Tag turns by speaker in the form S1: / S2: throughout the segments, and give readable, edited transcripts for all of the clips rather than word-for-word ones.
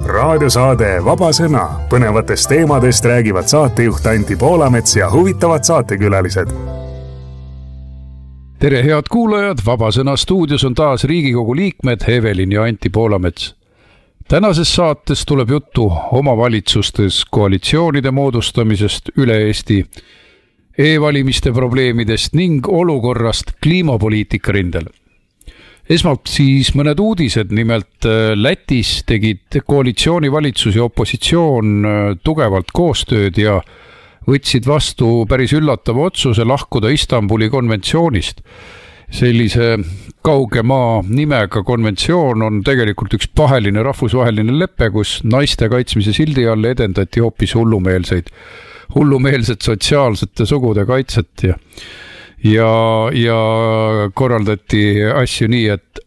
S1: raadiosaade Vaba Sõna. Põnevatest teemadest räägivad saatejuht Anti Poolamets ja huvitavad saatekülalised.
S2: Tere head kuulajad, Vaba Sõna stuudios on taas Riigikogu liikmed Evelin ja Anti Poolamets. Tänases saates tuleb juttu omavalitsustes koalitsioonide moodustamisest üle Eesti, e-valimiste probleemidest ning olukorrast kliimapoliitika rindel. Esmalt siis mõned uudised, nimelt Lätis tegid koalitsioonivalitsus ja opositsioon tugevalt koostööd ja võtsid vastu päris üllatava otsuse lahkuda Istanbuli konventsioonist. Sellise kauge maa nimega konventsioon on tegelikult üks paheline rahvusvaheline lepe, kus naiste kaitsmise sildi all edendati hoopis hullumeelset sotsiaalsete sugude kaitset ja korraldati asju nii, et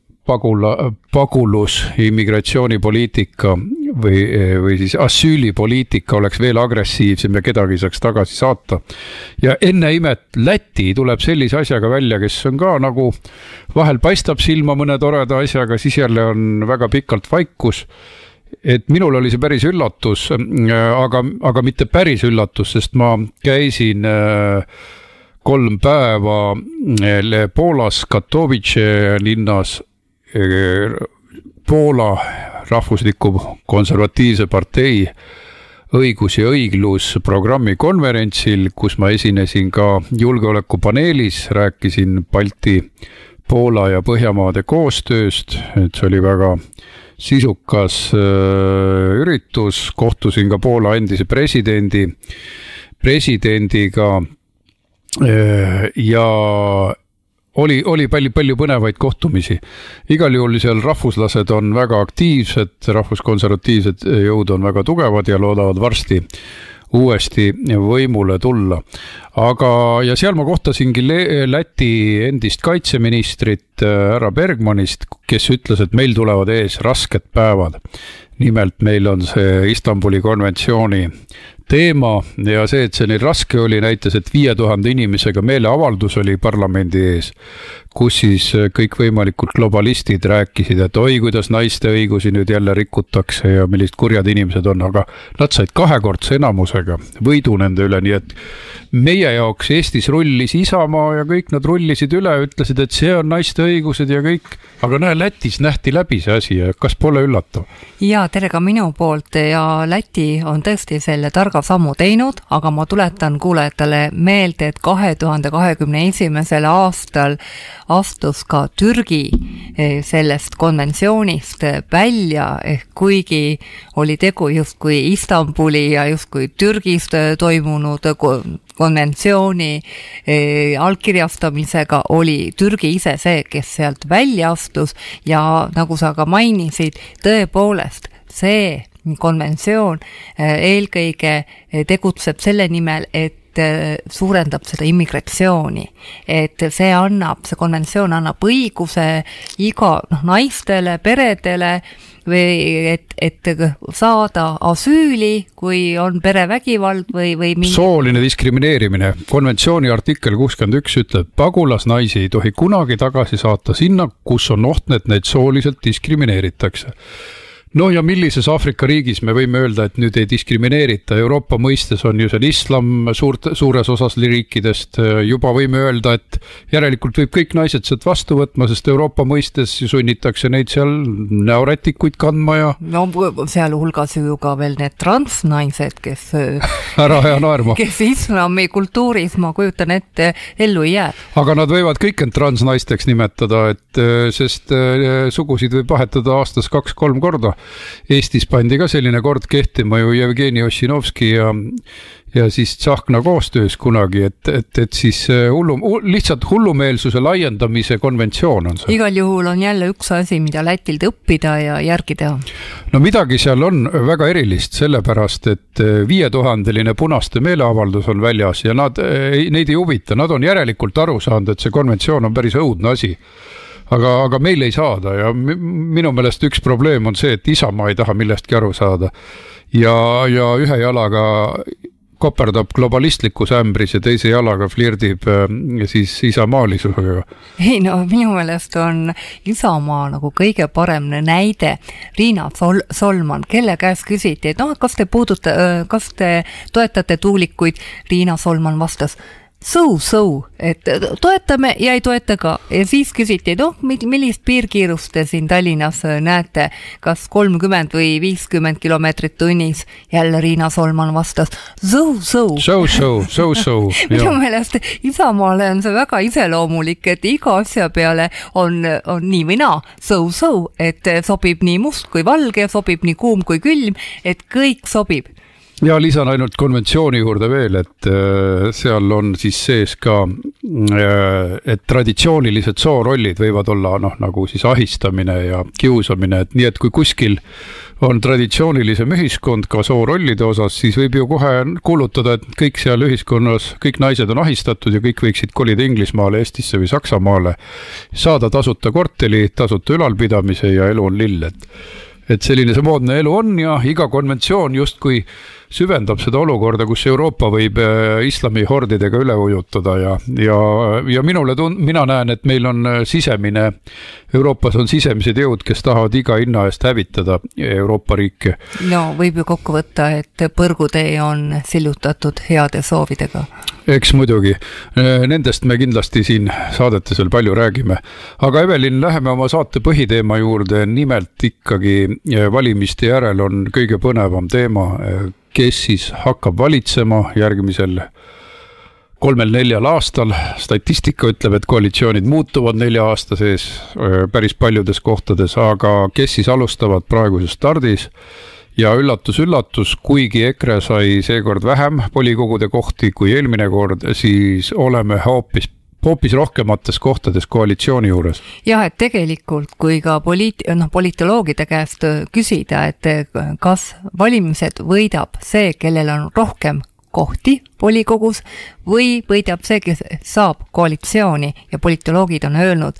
S2: pagulus immigratsioonipoliitika või siis asüülipoliitika oleks veel agressiivsem ja kedagi saaks tagasi saata. Ja enne imet Läti tuleb sellise asjaga välja, kes on ka nagu vahel paistab silma mõne toreda asjaga, siis jälle on väga pikalt vaikus. Et minul oli see päris üllatus, aga mitte päris üllatus, sest ma käisin 3 päeva Poolas Katowice linnas Poola rahvusliku konservatiivse partei õigus ja õiglus programmi konverentsil, kus ma esinesin ka julgeolekupaneelis, rääkisin Balti, Poola ja Põhjamaade koostööst, et see oli väga sisukas üritus, kohtusin ka Poola endise presidendiga ja oli palju põnevaid kohtumisi. Igal juhul seal rahvuslased on väga aktiivsed, rahvuskonservatiivsed jõud on väga tugevad ja loodavad varsti uuesti võimule tulla. Ja seal ma kohtasingi Läti endist kaitseministrit härra Bergmanist, kes ütles, et meil tulevad ees rasked päevad. Nimelt meil on see Istanbuli konventsiooni teema ja see, et see neil raske oli, näitas, et 5000 inimesega meeleavaldus oli parlamendi ees, kus siis kõikvõimalikud globalistid rääkisid, et oi, kuidas naiste õigusi nüüd jälle rikutakse ja millist kurjad inimesed on, aga nad said 2-kordse enamusega võidu nende üle, nii et meie jaoks Eestis rullis Isamaa ja kõik nad rullisid üle, ütlesid, et see on naiste õigused ja kõik, aga Lätis nähti läbi see asi ja kas pole üllatav?
S3: Ja tere ka minu poolt ja Läti on tõesti selle targa sammu teinud, aga ma tuletan kuulajatele meelde, et 2021. aastal astus ka Türgi sellest konventsioonist välja, ehk kuigi oli tegu justkui Istanbuli ja justkui Türgis toimunud konventsiooni allkirjastamisega, oli Türgi ise see, kes sealt välja astus ja nagu sa ka mainisid, tõepoolest see konventsioon eelkõige tegutseb selle nimel, et suurendab seda immigratsiooni, et see konventsioon annab õiguse iga naistele, peredele või et saada asüüli, kui on perevägivald või
S2: sooline diskrimineerimine. Konventsiooni artikkel 61 ütleb, pagulasnaisi ei tohi kunagi tagasi saata sinna, kus on oht, et neid sooliselt diskrimineeritakse. No ja millises Aafrika riigis me võime öelda, et nüüd ei diskrimineerita? Euroopa mõistes on ju seal islam suures osas riikidest, juba võime öelda, et järelikult võib kõik naised sealt vastu võtma, sest Euroopa mõistes sunnitakse neid seal näorätikuid kandma ja... No
S3: seal hulgas ju ka veel need transnaised, kes
S2: ära hea naerma.
S3: Kes islami kultuuris, ma kujutan ette, ellu ei jää.
S2: Aga nad võivad kõik end transnaisteks nimetada, sest sugusid võib vahetada aastas 2-3 korda. Eestis pandi ka selline kord kehtima ju Jevgeni Ossinovski ja siis Tsahkna koostöös kunagi, et siis lihtsalt hullumeelsuse laiendamise konventsioon on see.
S3: Igal juhul on jälle üks asi, mida Lätilt õppida ja järgi teha.
S2: No midagi seal on väga erilist, sellepärast, et 5000-line punaste meeleavaldus on väljas ja neid ei huvita, nad on järelikult aru saanud, et see konventsioon on päris õudne asi. Aga meil ei saada ja minu meelest üks probleem on see, et Isamaa ei taha millestki aru saada ja ühe jalaga koperdab globalistlikus ämbris ja teise jalaga flirdib siis isamaalisusega.
S3: Ei no minu meelest on Isamaa nagu kõige parem näide Riina Solman, kelle käest küsiti, et kas te toetate tuulikuid, Riina Solman vastas et toetame ja ei toeta ka. Ja siis küsiti, millist piirkiirust te siin Tallinnas näete, kas 30 või 50 kilomeetrit tunnis. Jälle Riina Solman vastas Minu meelest Isamaale on see väga iseloomulik, et iga asja peale on nii või naa, et sobib nii must kui valge, sobib nii kuum kui külm, et kõik sobib.
S2: Ja lisan ainult konventsiooni juurde veel, et seal on siis sees ka, et traditsioonilised soorollid võivad olla nagu siis ahistamine ja kiusamine, et nii, et kui kuskil on traditsioonilisem ühiskond ka soorollide osas, siis võib ju kohe kuulutada, et kõik seal ühiskonnas, kõik naised on ahistatud ja kõik võiksid kolida Inglismaale, Eestisse või Saksamaale, saada tasuta korteli, tasuta ülalpidamise ja elu on lill, et selline see moodne elu on ja iga konventsioon justkui süvendab seda olukorda, kus Euroopa võib islami hordidega üle ujutada ja mina näen, et meil on Euroopas on sisemised jõud, kes tahavad iga hinna eest hävitada Euroopa riike.
S3: No võib ju kokku võtta, et põrgutee on sillutatud heade soovidega.
S2: Eks muidugi. Nendest me kindlasti siin saadetes veel palju räägime. Aga Evelin, läheme oma saate põhiteema juurde. Nimelt ikkagi valimiste järel on kõige põnevam teema, kes siis hakkab valitsema järgmisel 3-4 aastal. Statistika ütleb, et koalitsioonid muutuvad 4 aasta sees päris paljudes kohtades, aga kes siis alustavad praeguses stardis. Ja üllatus, kuigi EKRE sai seekord vähem volikogude kohti kui eelmine kord, siis oleme hoopis rohkemates kohtades koalitsiooni juures.
S3: Jah, et tegelikult kui ka politoloogide käest küsida, et kas valimised võidab see, kellel on rohkem kohti volikogus või võidab see, kes saab koalitsiooni ja politoloogid on öelnud,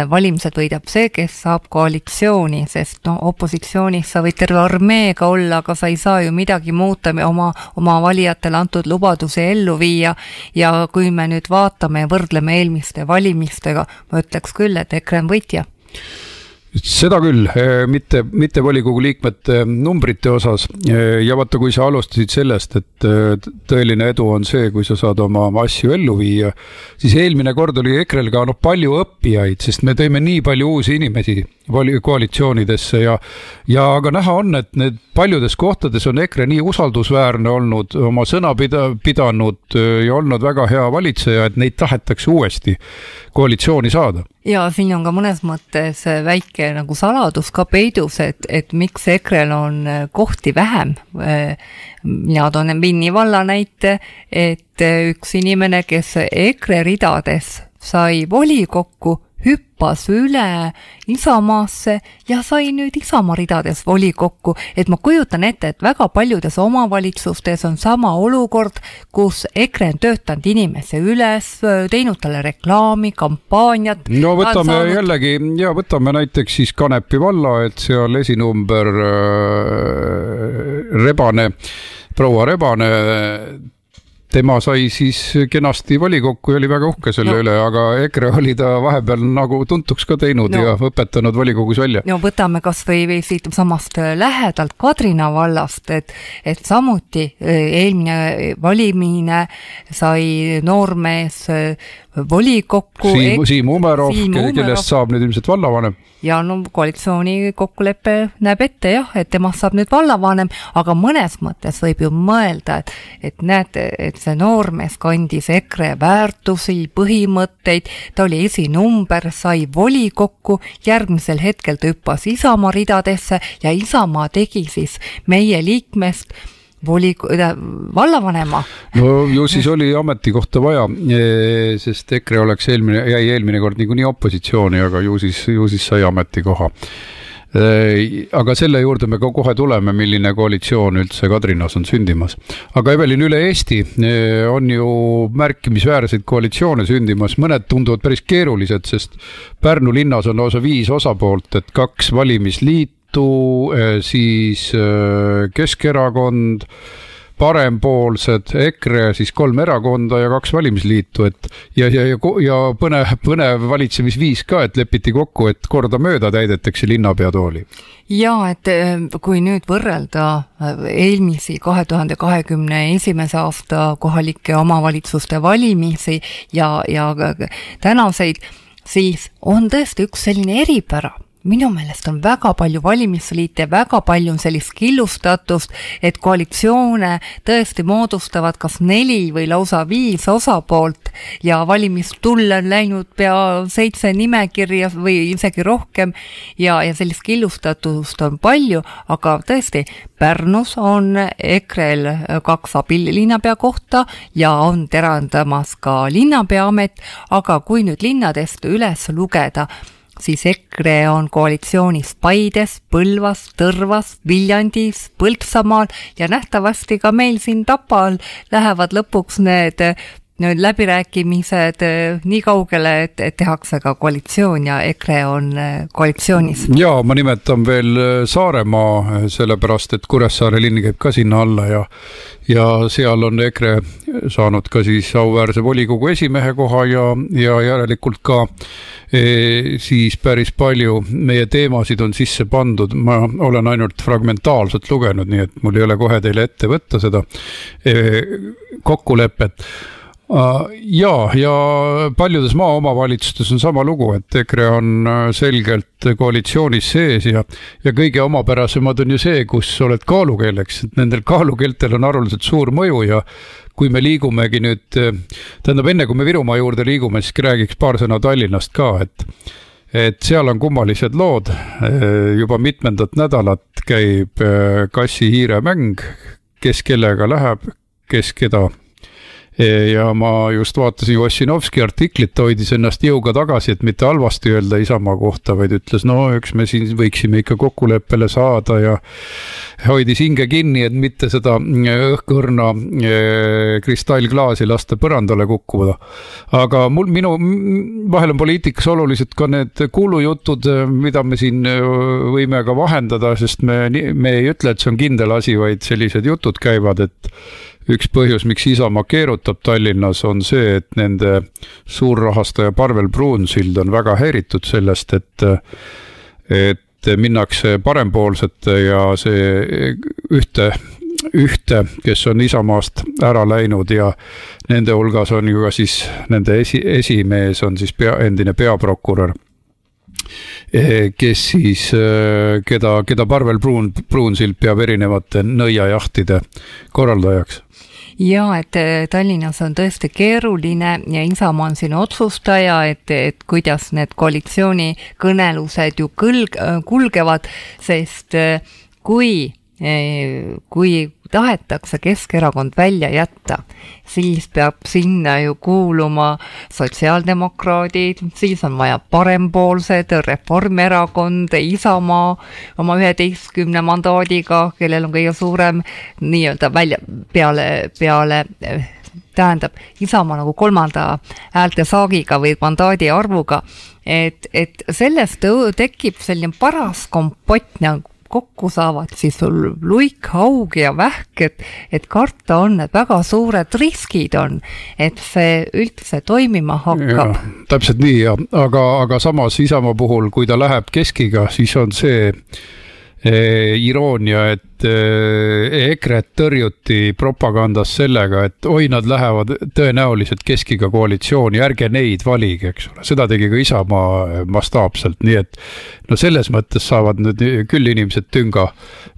S3: valimised võidab see, kes saab koalitsiooni, sest opositsioonis sa võid terve armeega olla, aga sa ei saa ju midagi muuta oma valijatele antud lubadusi ellu viia ja kui me nüüd vaatame ja võrdleme eelmiste valimistega, ma ütleks küll, et EKRE on võitja.
S2: Seda küll, mitte volikogu liikmete numbrite osas ja vaata, kui sa alustasid sellest, et tõeline edu on see, kui sa saad oma asju ellu viia, siis eelmine kord oli EKRE-l ka palju õppijaid, sest me tõime nii palju uusi inimesi koalitsioonidesse ja aga näha on, et need paljudes kohtades on EKRE nii usaldusväärne olnud, oma sõna pidanud ja olnud väga hea valitseja, et neid tahetakse uuesti koalitsiooni saada.
S3: Ja siin on ka mõnes mõttes väike nagu saladus ka peidus, et miks EKRE-l on kohti vähem. Mina toon Vinni valla näite, et üks inimene, kes EKRE ridades sai volikokku, hüppas üle Isamaasse ja sai nüüd Isamaa ridades volikokku, et ma kujutan ette, et väga paljudes omavalitsustes on sama olukord, kus EKRE on töötanud inimese üles, teinud talle reklaami, kampaaniat.
S2: No võtame näiteks siis Kanepi valla, et seal esinumber proua Rebane, tema sai siis kenasti volikokku ja oli väga uhke selle üle, aga EKRE oli ta vahepeal nagu tuntuks ka teinud ja õpetanud volikogus välja.
S3: No võtame kas või siit samast lähedalt Kadrina vallast, et samuti eelmine valimine sai noormees volikokku.
S2: Siim Umerov, kellest saab nüüd ilmselt vallavanem.
S3: Ja koalitsiooni kokkulepe näeb ette et temast saab nüüd vallavanem, aga mõnes mõttes võib ju mõelda, et näete, et see noormees kandis EKRE väärtusi, põhimõtteid, ta oli esinumber, sai volikokku, järgmisel hetkel ta hüppas Isamaa ridadesse ja Isamaa tegi siis meie liikmest vallavanema. No
S2: ju siis oli ametikohta vaja, sest EKRE jäi eelmine kord nii opositsiooni, aga ju siis sai ametikoha. Aga selle juurde me kohe tuleme, milline koalitsioon üldse Kadrinas on sündimas. Aga Evelin, üle Eesti on ju märkimisväärseid koalitsioone sündimas, mõned tunduvad päris keerulised, sest Pärnu linnas on lausa 5 osapoolt, et 2 valimisliitu, siis Keskerakond, parempoolsed, EKRE, siis 3 erakonda ja 2 valimisliitu, et ja põnev valitsemisviis ka, et lepiti kokku, et kordamööda täidetakse linnapeatooli.
S3: Ja, et kui nüüd võrrelda eelmisi 2021. aasta kohalike omavalitsuste valimisi ja tänaseid, siis on tõesti üks selline eripära. Minu meelest on väga palju valimisliite, väga palju on sellist killustatust, et koalitsioone tõesti moodustavad kas 4 või lausa 5 osapoolt ja valimistulle on läinud pea 7 nimekirja või isegi rohkem ja sellist killustatust on palju, aga tõesti Pärnus on EKRE-l 2 abilinnapea kohta ja on terandamas ka linnapeaamet, aga kui nüüd linnadest üles lugeda, siis EKRE on koalitsioonis Paides, Põlvas, Tõrvas, Viljandis, Põltsamaal ja nähtavasti ka meil siin Tapal lähevad lõpuks need läbirääkimised nii kaugele, et tehakse ka koalitsioon ja EKRE on koalitsioonis.
S2: Ja ma nimetan veel Saaremaa, sellepärast, et Kuressaare linn käib ka sinna alla ja seal on EKRE saanud ka siis auväärse volikogu esimehe koha ja järelikult ka siis päris palju meie teemasid on sisse pandud. Ma olen ainult fragmentaalselt lugenud, nii et mul ei ole kohe teile ette võtta seda kokkulepet. Ja paljudes maaomavalitsustes on sama lugu, et EKRE on selgelt koalitsioonis sees ja kõige omapärasemad on ju see, kus oled kaalukeeleks, et nendel kaalukeeltel on arvuliselt suur mõju ja kui me liigumegi nüüd, tähendab enne kui me Virumaa juurde liigume, siis räägiks paar sõna Tallinnast ka, et seal on kummalised lood, juba mitmendat nädalat käib kassi-hiire mäng, kes kellega läheb, kes keda. Ja ma just vaatasin Ossinovski artiklit, hoidis ennast jõuga tagasi, et mitte halvasti öelda Isamaa kohta, vaid ütles, eks me siin võiksime ikka kokkuleppele saada ja hoidis hinge kinni, et mitte seda õhkõrna kristallklaasi lasta põrandale kukkuda. Aga minu vahel on poliitikas olulised ka need kuulujutud, mida me siin võime ka vahendada, sest me ei ütle, et see on kindel asi, vaid sellised jutud käivad, et üks põhjus, miks Isamaa keerutab Tallinnas, on see, et nende suurrahastaja Parvel Pruunsild on väga häiritud sellest, et minnakse parempoolsete ja see ühte, kes on Isamaast ära läinud ja nende hulgas on ju ka siis nende esimees on siis endine peaprokurör, kes siis, keda Parvel Pruunsild peab erinevate nõiajahtide korraldajaks.
S3: Ja, et Tallinnas on tõesti keeruline ja Isamaa on siin otsustaja, et kuidas need koalitsiooni kõnelused ju kulgevad, sest kui tahetakse Keskerakond välja jätta, siis peab sinna ju kuuluma sotsiaaldemokraadid, siis on vaja parempoolsed, Reformierakond, Isamaa oma 11 mandaadiga, kellel on kõige suurem nii-öelda välja peale tähendab Isamaa nagu 3. häälte saagiga või mandaadi arvuga, et sellest tekib selline paras kompott, nagu kokku saavad siis sul luik, haug ja vähk, et karta on, et väga suured riskid on, et see üldse toimima hakkab.
S2: Ja, täpselt nii, aga samas Isamaa puhul, kui ta läheb keskiga, siis on see iroonia, et EKRE-t tõrjuti propagandas sellega, et nad lähevad tõenäoliselt keskiga koalitsiooni, ärge neid valige, eks ole. Seda tegi ka Isamaa mastaapselt, nii et selles mõttes saavad nüüd küll inimesed tünga,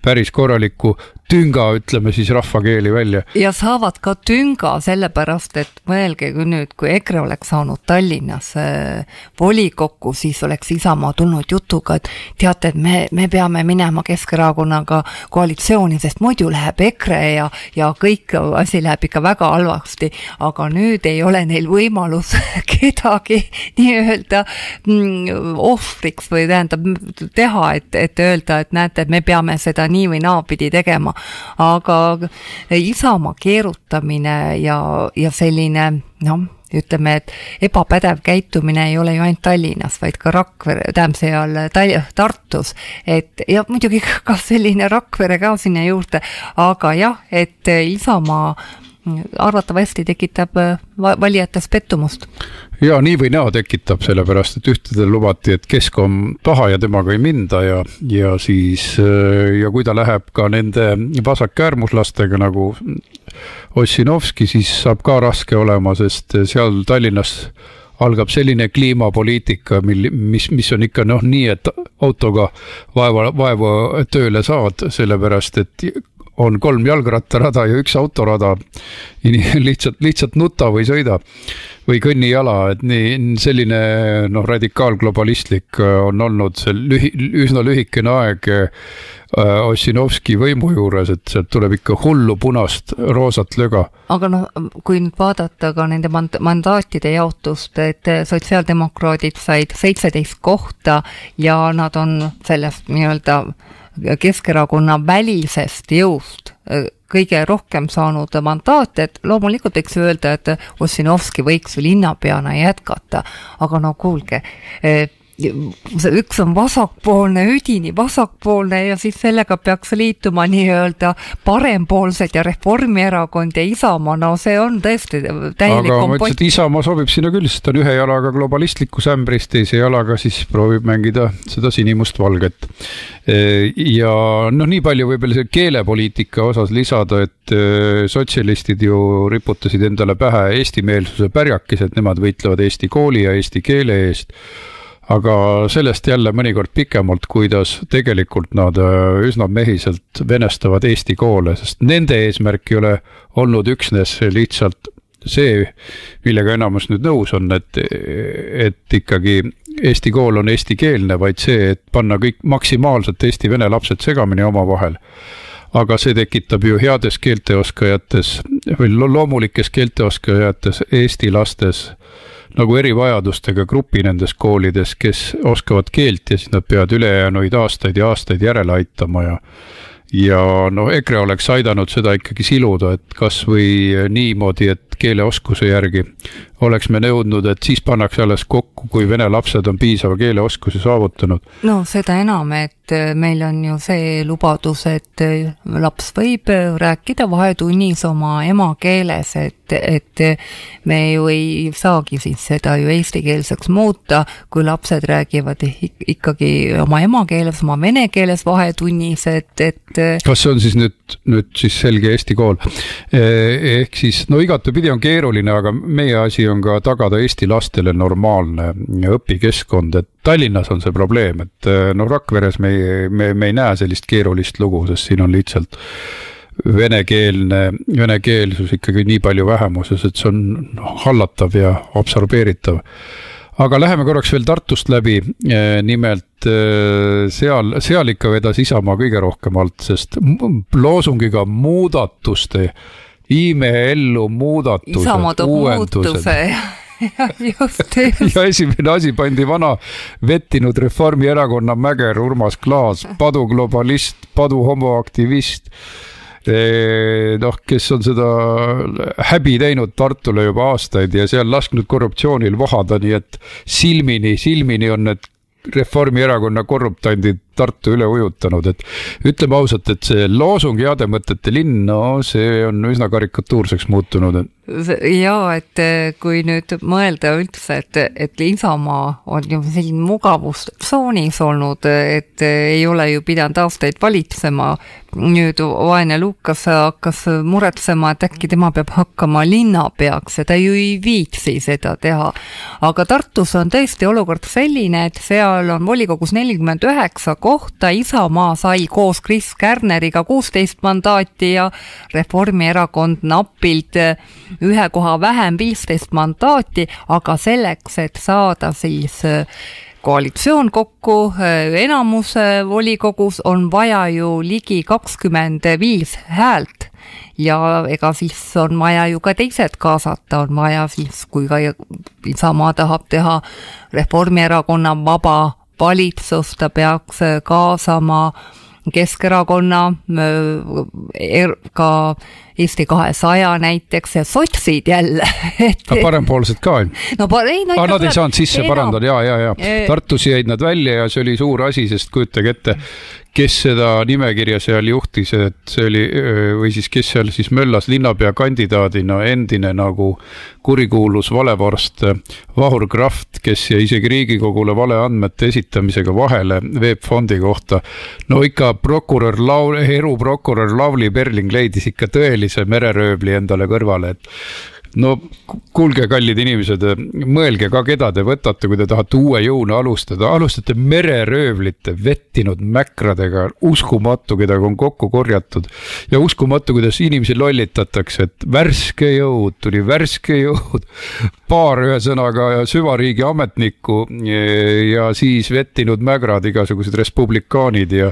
S2: päris korraliku tünga, ütleme siis rahvakeeli välja.
S3: Ja saavad ka tünga sellepärast, et mõelge nüüd, kui EKRE oleks saanud Tallinnas volikokku, siis oleks Isamaa tulnud jutuga, et teate, et me peame minema Keskerakonnaga koalitsiooni, sest muidu läheb EKRE ja kõik asi läheb ikka väga halvasti, aga nüüd ei ole neil võimalus kedagi nii-öelda ohvriks või tähendab teha, et öelda, et näete, et me peame seda nii või naapidi tegema. Aga Isamaa keerutamine ja selline ütleme, et ebapädev käitumine ei ole ju ainult Tallinnas, vaid ka Rakvere, seal Tartus, et ja muidugi ka selline Rakvere ka sinna juurde, aga jah, et Isamaa arvatavasti tekitab valijates pettumust.
S2: Ja nii või naa tekitab, sellepärast, et ühtedel lubati, et Keskom taha ja temaga ei minda ja siis, ja kui ta läheb ka nende vasakäärmuslastega nagu Ossinovski, siis saab ka raske olema, sest seal Tallinnas algab selline kliimapoliitika, mis on ikka nii, et autoga vaeva tööle saad, sellepärast, et on 3 jalgrattarada ja 1 autorada, lihtsalt nuta või sõida või kõnni jala, et nii selline radikaalglobalistlik on olnud see üsna lühikene aeg Ossinovski võimu juures, et sealt tuleb ikka hullu punast roosat löga.
S3: Aga kui nüüd vaadata ka nende mandaatide jaotust, et sotsiaaldemokraadid said 17 kohta ja nad on sellest nii-öelda Keskerakonna välisest jõust kõige rohkem saanud mandaate, et loomulikult võiks öelda, et Ossinovski võiks linnapeana jätkata, aga kuulge, üks on vasakpoolne, üdini vasakpoolne ja siis sellega peaks liituma nii-öelda parempoolsed ja Reformierakond ja Isamaa, see on tõesti täielik
S2: kompott. Aga ma ütlesin, et Isamaa sobib sinna küll, sest on ühe jalaga globalistlikus ämbris, teise jalaga siis proovib mängida seda sinimust-valget. Ja nii palju võib-olla see keelepoliitika osas lisada, et sotsialistid ju riputasid endale pähe eestimeelsuse pärjakis, et nemad võitlevad eesti kooli ja eesti keele eest. Aga sellest jälle mõnikord pikemalt, kuidas tegelikult nad üsna mehiselt venestavad Eesti koole, sest nende eesmärk ei ole olnud üksnes lihtsalt see, millega enamus nüüd nõus on, et ikkagi Eesti kool on eestikeelne, vaid see, et panna kõik maksimaalselt eesti-vene lapsed segamini omavahel. Aga see tekitab ju heades keelteoskajates või loomulikes keelteoskajates eesti lastes nagu erivajadustega grupi nendes koolides, kes oskavad keelt ja siis nad peavad ülejäänuid aastaid ja aastaid järele aitama ja EKRE oleks aidanud seda ikkagi siluda, et kas või niimoodi, et keeleoskuse järgi oleks me nõudnud, et siis pannakse alles kokku, kui vene lapsed on piisava keeleoskuse saavutanud.
S3: Seda enam, et meil on ju see lubadus, et laps võib rääkida vahetunnis oma emakeeles, et me ju ei saagi siis seda ju eestikeelseks muuta, kui lapsed räägivad ikkagi oma emakeeles, oma vene keeles vahetunnis, et
S2: kas see on siis nüüd siis selge Eesti kool? Ehk siis, igatepidi on keeruline, aga meie asi on ka tagada Eesti lastele normaalne õpikeskkond, et Tallinnas on see probleem, et Rakveres me ei näe sellist keerulist lugu, sest siin on lihtsalt venekeelsus ikkagi nii palju vähemuses, et see on hallatav ja absorbeeritav. Aga läheme korraks veel Tartust läbi, nimelt seal ikka vedas Isamaa kõige rohkem alt, sest loosungiga muudatuste, ellu muudatused,
S3: Isamaa toob muutuse. Just.
S2: Ja esimene asi pandi vana vettinud Reformierakonna mäger Urmas Klaas, paduglobalist, paduhomoaktivist, kes on seda häbi teinud Tartule juba aastaid ja seal lasknud korruptsioonil vohada, nii et silmini on need Reformierakonna korruptandid Tartu üle ujutanud, et ütleme ausalt, et see loosung heade mõtete linn, see on üsna karikatuurseks muutunud.
S3: Ja, et kui nüüd mõelda üldse, et Isamaa on ju selline mugavustsoonis olnud, et ei ole ju pidanud aastaid valitsema, nüüd vaene Lukas hakkas muretsema, et äkki tema peab hakkama linnapeaks ja ta ju ei viitsi seda teha. Aga Tartus on tõesti olukord selline, et seal on volikogus 49 kohta, Isamaa sai koos Kris Kärneriga 16 mandaati ja Reformierakond napilt ühe koha vähem 15 mandaati, aga selleks, et saada siis koalitsioon kokku, enamus volikogus on vaja ju ligi 25 häält ja ega siis on vaja ju ka teised kaasata, on vaja siis, kui ka Isamaa tahab teha Reformierakonna vaba valitsus, ta peaks kaasama Keskerakonna, ka Eesti 200 näiteks ja sotsid jälle.
S2: Parempoolsed ka.
S3: No,
S2: nad ei saanud sisse parandada, ja. Tartus jäid nad välja ja see oli suur asi, sest kujutage ette, kes seda nimekirja seal juhtis, et see oli, või siis kes seal siis möllas linnapea kandidaadina endine nagu kurikuulus valevorst Vahur Kraft, kes jäi isegi Riigikogule valeandmete esitamisega vahele VEB Fondi kohta. No ikka eruprokurör Lavly Perling leidis ikka tõelise mererööbli endale kõrvale, et no kuulge, kallid inimesed, mõelge ka, keda te võtate, kui te tahate uue jõuna alustate mereröövlite, vettinud mäkradega, uskumatu, keda on kokku korjatud ja uskumatu, kuidas inimesi lollitatakse, et värske jõud, paar ühesõnaga süvariigi ametnikku ja siis vettinud mägrad, igasugused respublikaanid ja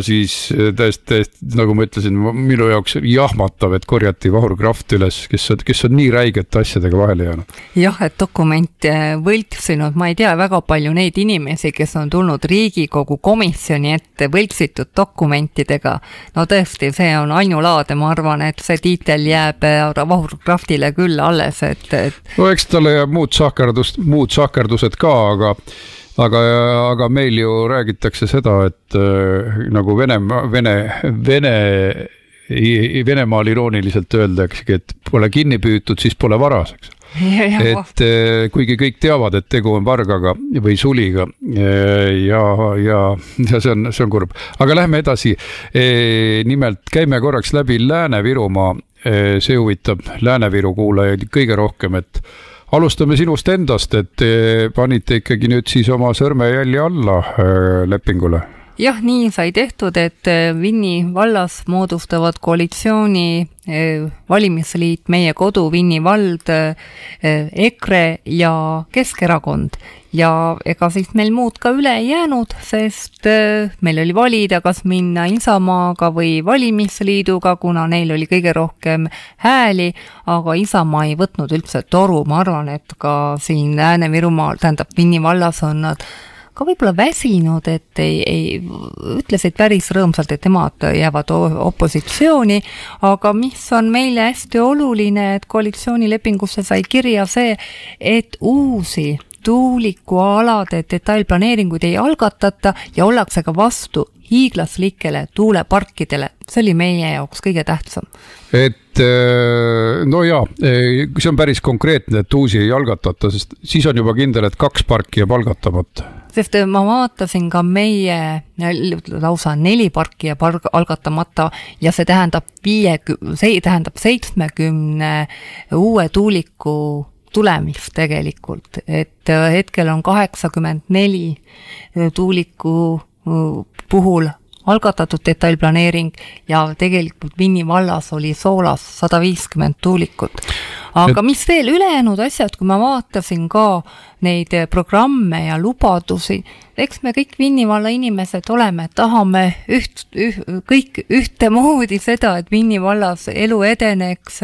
S2: siis täiesti, nagu ma ütlesin, minu jaoks jahmatav, et korjati Vahur Kraft üles, kes on nii räigete asjadega vahele jäänud.
S3: Jah, et dokumente võltsinud, ma ei tea väga palju neid inimesi, kes on tulnud Riigikogu komisjoni ette võltsitud dokumentidega. No tõesti, see on ainulaade, ma arvan, et see tiitel jääb Vahur Kraftile küll alles,
S2: No eks talle jääb muud sahkerdused ka, aga meil ju räägitakse seda, et nagu Venemaal irooniliselt öeldaksegi, et pole kinni püütud, siis pole varaseks. Et kuigi kõik teavad, et tegu on vargaga või suliga ja see on kurb. Aga lähme edasi. Nimelt käime korraks läbi Lääne-Virumaa. See huvitab Lääne-Viru kuulajaid kõige rohkem, et alustame sinust endast, et panite ikkagi nüüd siis oma sõrmejälje alla lepingule.
S3: Jah, nii sai tehtud, et Vinni vallas moodustavad koalitsiooni valimisliit Meie Kodu, Vinni vald, EKRE ja Keskerakond. Ja ega siis meil muud ka üle ei jäänud, sest meil oli valida, kas minna Isamaaga või valimisliiduga, kuna neil oli kõige rohkem hääli, aga Isamaa ei võtnud üldse toru. Ma arvan, et ka siin Lääne-Virumaal, tähendab Vinni vallas on nad ka võib-olla väsinud, et ei ütlesid päris rõõmsalt, et nemad jäävad opositsiooni, aga mis on meile hästi oluline, et koalitsioonilepingusse sai kirja see, et uusi tuulikualade detailplaneeringuid ei algatata ja ollakse ka vastu hiiglaslikele tuuleparkidele. See oli meie jaoks kõige tähtsam.
S2: Et no jaa, see on päris konkreetne, et uusi ei algatata, sest siis on juba kindel, et 2 parki jääb algatamata.
S3: Sest ma vaatasin ka meie lausa 4 parki jääb algatamata ja see tähendab 70 uue tuuliku tulemist tegelikult, et hetkel on 84 tuuliku puhul algatatud detailplaneering ja tegelikult Vinni vallas oli Soolas 150 tuulikut. Aga mis veel ülejäänud asjad, kui ma vaatasin ka neid programme ja lubadusi, eks me kõik Vinni valla inimesed oleme, tahame kõik ühtemoodi seda, et Vinni vallas elu edeneks,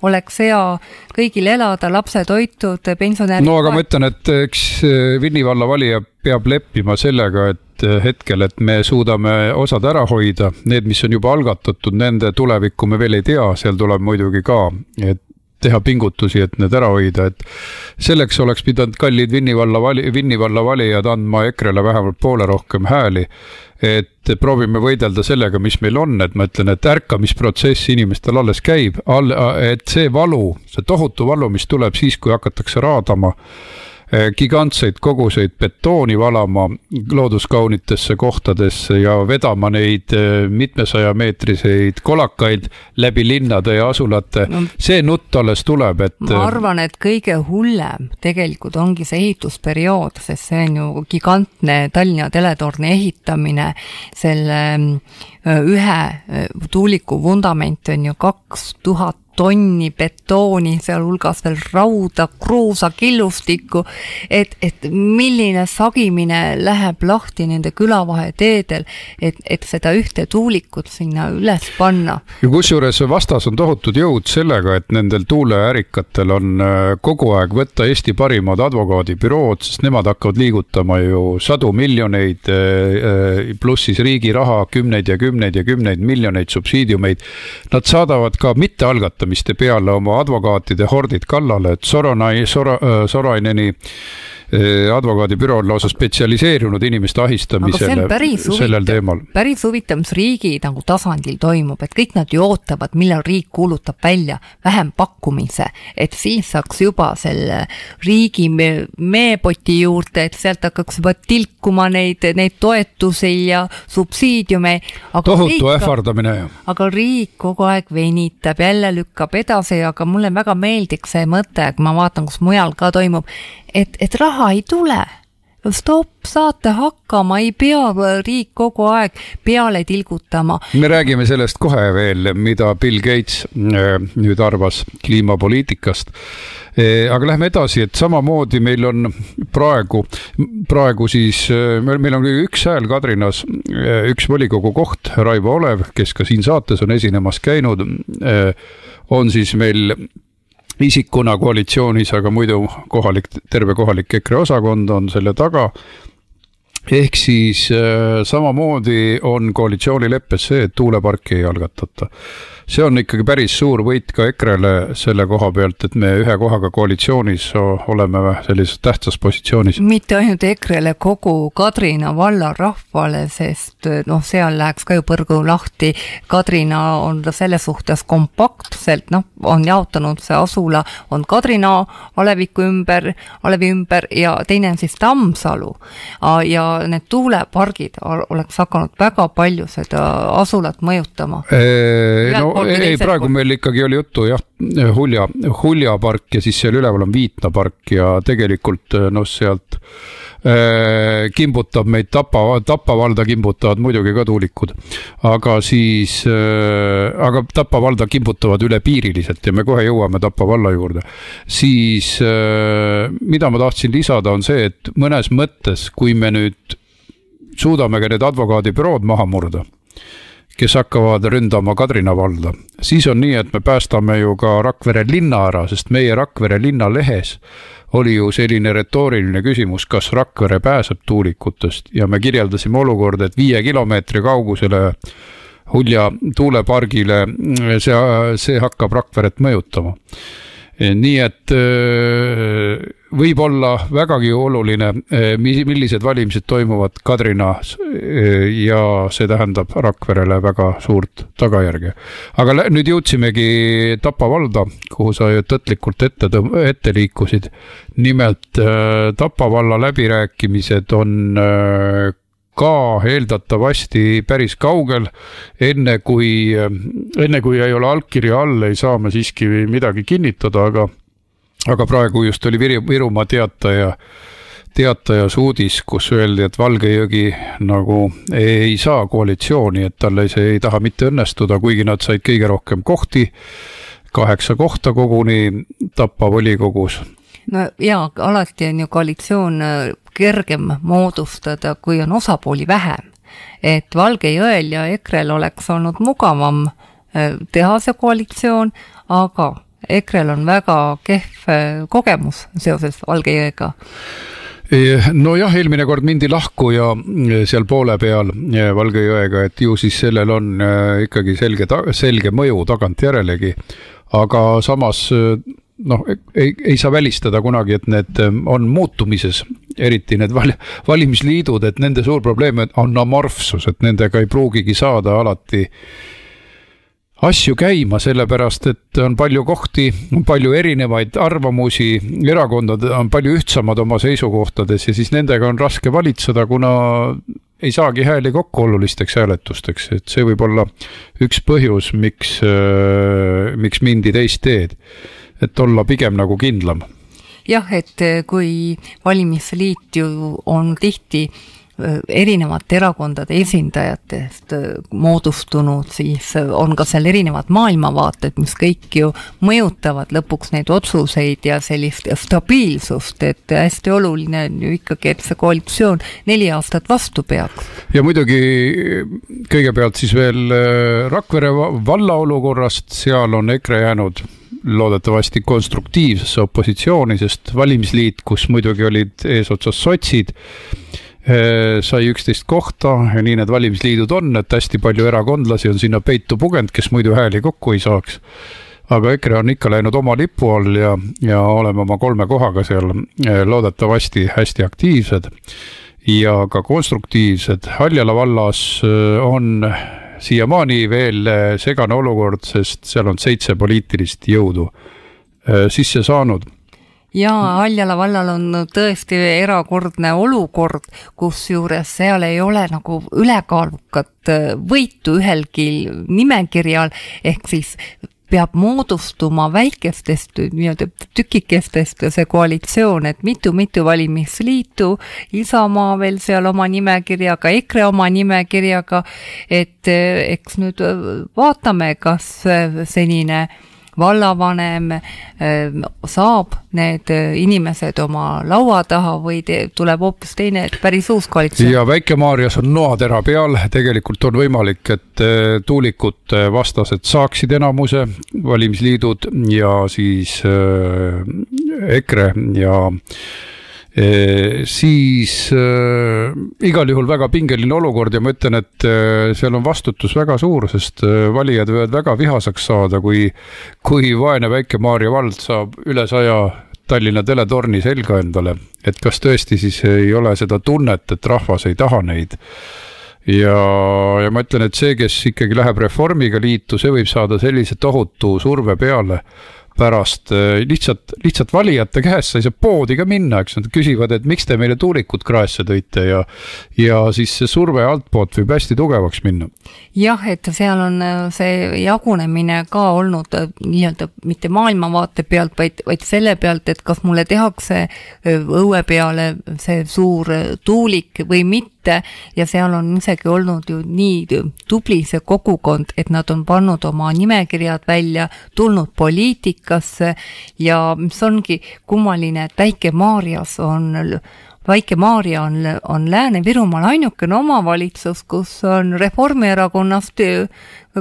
S3: oleks hea kõigil elada, lapsed hoitud, pensionärid.
S2: No aga ma ütlen, et eks Vinni valla valija peab leppima sellega, et hetkel, et me suudame osad ära hoida, need, mis on juba algatatud, nende tulevikku me veel ei tea, seal tuleb muidugi ka, et teha pingutusi, et need ära hoida, et selleks oleks pidanud kallid Vinni valla valijad andma EKRE-le vähemalt poole rohkem hääli, et proovime võidelda sellega, mis meil on, et ma ütlen, et ärkamisprotsess inimestel alles käib, et see valu, see tohutu valu, mis tuleb siis, kui hakatakse raadama gigantseid koguseid betooni valama looduskaunitesse kohtadesse ja vedama neid mitmesaja meetriseid kolakaid läbi linnade ja asulate. No, see nutt alles tuleb, et
S3: ma arvan, et kõige hullem tegelikult ongi see ehitusperiood, sest see on ju gigantne Tallinna teletorni ehitamine, selle ühe tuuliku vundament on ju 2000 tonni betooni, seal hulgas veel rauda, kruusa, killustikku, et milline sagimine läheb lahti nende külavaheteedel, et seda ühte tuulikut sinna üles panna.
S2: Ja kusjuures vastas on tohutud jõud sellega, et nendel tuuleärikatel on kogu aeg võtta Eesti parimad advokaadibürood, sest nemad hakkavad liigutama ju sadu miljoneid, pluss siis riigi raha, kümneid ja kümneid ja kümneid miljoneid subsiidiumeid. Nad saadavad ka mitte algatamiste peale oma advokaatide hordid kallale, et Soraineni advokaadibüroo on lausa spetsialiseerunud inimeste ahistamisele sellel teemal.
S3: Päris huvitav, mis riigi nagu tasandil toimub, et kõik nad ju ootavad, millal riik kuulutab välja vähem pakkumise, et siis saaks juba selle riigi meepoti juurde, et sealt hakkaks juba tilkuma neid toetusi ja subsiidiume.
S2: Tohutu ähvardamine.
S3: Aga riik kogu aeg venitab, jälle lükkab edasi, aga mulle väga meeldiks see mõte, kui ma vaatan, kus mujal ka toimub, et raha ei tule. Stop, saate hakkama, ei pea riik kogu aeg peale tilgutama.
S2: Me räägime sellest kohe veel, mida Bill Gates nüüd arvas kliimapoliitikast. Aga lähme edasi, et samamoodi meil on praegu siis, meil on üks hääl Kadrinas, üks volikogu koht, Raivo Olev, kes ka siin saates on esinemas käinud, on siis meil isikuna koalitsioonis, aga muidu terve kohalik EKRE osakond on selle taga. Ehk siis samamoodi on koalitsioonileppes see, et tuuleparki ei algatata. See on ikkagi päris suur võit ka EKRE-le selle koha pealt, et me ühe kohaga koalitsioonis oleme sellises tähtsas positsioonis.
S3: Mitte ainult EKRE-le, kogu Kadrina valla rahvale, sest seal läheks ka ju põrgu lahti. Kadrina on selle suhtes kompaktselt, on jaotanud see asula, on Kadrina Alevi ümber ja teine on siis Tammsalu. Ja need tuulepargid oleks hakanud väga palju seda asulat mõjutama.
S2: Ei, praegu meil ikkagi oli juttu Hulja park ja siis seal üleval on Viitna park ja tegelikult sealt kimbutab meid Tapa valda kimbutavad muidugi ka tuulikud, aga Tapa valda kimbutavad ülepiiriliselt ja me kohe jõuame Tapa valla juurde. Siis mida ma tahtsin lisada on see, et mõnes mõttes, kui me nüüd suudame ka need advokaadibürood maha murda, kes hakkavad ründama Kadrina valda, siis on nii, et me päästame ju ka Rakvere linna ära, sest meie Rakvere linna lehes oli ju selline retooriline küsimus, kas Rakvere pääseb tuulikutest ja me kirjeldasime olukorda, et 5 kilomeetri kaugusele Hulja tuulepargile see hakkab Rakveret mõjutama. Nii et võib olla vägagi oluline, millised valimised toimuvad Kadrinas ja see tähendab Rakverele väga suurt tagajärge. Aga nüüd jõudsimegi Tapa valda, kuhu sa tõtlikult ette liikusid. Nimelt Tapa valla läbirääkimised on ka eeldatavasti päris kaugel, enne kui ei ole allkirja all, ei saa me siiski midagi kinnitada, aga praegu just oli Virumaa teatajas uudis, kus öeldi, et Valgejõgi nagu ei saa koalitsiooni, et talle see ei taha mitte õnnestuda, kuigi nad said kõige rohkem kohti, 8 kohta koguni Tapa volikogus.
S3: No jaa, alati on ju koalitsioon kergem moodustada, kui on osapooli vähem. Et Valgejõel ja EKRE-l oleks olnud mugavam teha see koalitsioon, aga EKRE-l on väga kehv kogemus seoses Valgejõega.
S2: No jah, eelmine kord mindi lahku ja seal poole peal Valgejõega, et ju siis sellel on ikkagi selge mõju tagantjärelegi, aga samas ei saa välistada kunagi, et need on muutumises, eriti need valimisliidud, et nende suur probleem on amorfsus, et nendega ei pruugigi saada alati asju käima, sellepärast, et on palju kohti, on palju erinevaid arvamusi, erakondad on palju ühtsamad oma seisukohtades ja siis nendega on raske valitseda, kuna ei saagi hääli kokku olulisteks hääletusteks, et see võib olla üks põhjus, miks mindi teist teed. Et olla pigem nagu kindlam.
S3: Jah, et kui valimisliit ju on tihti erinevate erakondade esindajatest moodustunud, siis on ka seal erinevad maailmavaated, mis kõik ju mõjutavad lõpuks neid otsuseid ja sellist stabiilsust, et hästi oluline on ju ikkagi, et see koalitsioon 4 aastat vastu peaks.
S2: Ja muidugi kõigepealt siis veel Rakvere valla olukorrast, seal on EKRE jäänud loodetavasti konstruktiivsesse opositsiooni, sest valimisliit, kus muidugi olid eesotsas sotsid, sai 11 kohta ja nii need valimisliidud on, et hästi palju erakondlasi on sinna peitu pugenud, kes muidu hääli kokku ei saaks. Aga EKRE on ikka läinud oma lipu all ja oleme oma 3 kohaga seal loodetavasti hästi aktiivsed ja ka konstruktiivsed. Haljala vallas on siiamaani veel segane olukord, sest seal on 7 poliitilist jõudu sisse saanud.
S3: Ja Haljala vallal on tõesti erakordne olukord, kus juures seal ei ole nagu ülekaalukat võitu ühelgi nimekirjal, ehk siis peab moodustuma väikestest nii-öelda tükikestest see koalitsioon, et mitu valimisliitu, Isamaa veel seal oma nimekirjaga, EKRE oma nimekirjaga, et eks nüüd vaatame, kas senine vallavanem saab need inimesed oma laua taha või tuleb hoopis teine, et päris uus koalitsioon.
S2: Ja Väike-Maarjas on noatera peal, tegelikult on võimalik, et tuulikute vastased saaksid enamuse valimisliidud ja siis EKRE ja siis igal juhul väga pingeline olukord ja ma ütlen, et seal on vastutus väga suur, sest valijad võivad väga vihasaks saada, kui vaene Väike-Maarja vald saab üle 100 Tallinna teletorni selga endale, et kas tõesti siis ei ole seda tunnet, et rahvas ei taha neid. Ja ma ütlen, et see, kes ikkagi läheb reformiga liitu, see võib saada sellise tohutu surve peale pärast lihtsalt valijate käest, sa ei saa poodi ka minna, eks nad küsivad, et miks te meile tuulikud kraesse tõite ja siis see surve altpoolt võib hästi tugevaks minna.
S3: Jah, et seal on see jagunemine ka olnud nii-öelda mitte maailmavaate pealt, vaid selle pealt, et kas mulle tehakse õue peale see suur tuulik või mitte. Ja seal on isegi olnud ju nii tubli see kogukond, et nad on pannud oma nimekirjad välja, tulnud poliitikasse ja mis ongi kummaline, et Väike-Maarja on Lääne-Virumaal ainukene omavalitsus, kus on Reformierakonnast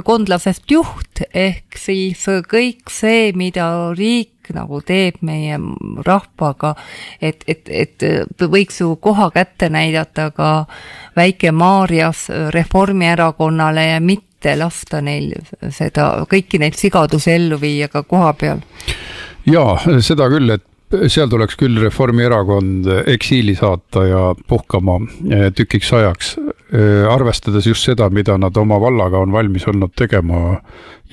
S3: kondlasest juht, ehk siis kõik see, mida riik nagu teeb meie rahvaga, et võiks ju koha kätte näidata ka Väike-Maarjas Reformierakonnale ja mitte lasta neil kõiki neid sigadusi ellu viia ka koha peal.
S2: Jaa, seda küll, et seal tuleks küll Reformierakond eksiili saata ja puhkama tükiks ajaks, arvestades just seda, mida nad oma vallaga on valmis olnud tegema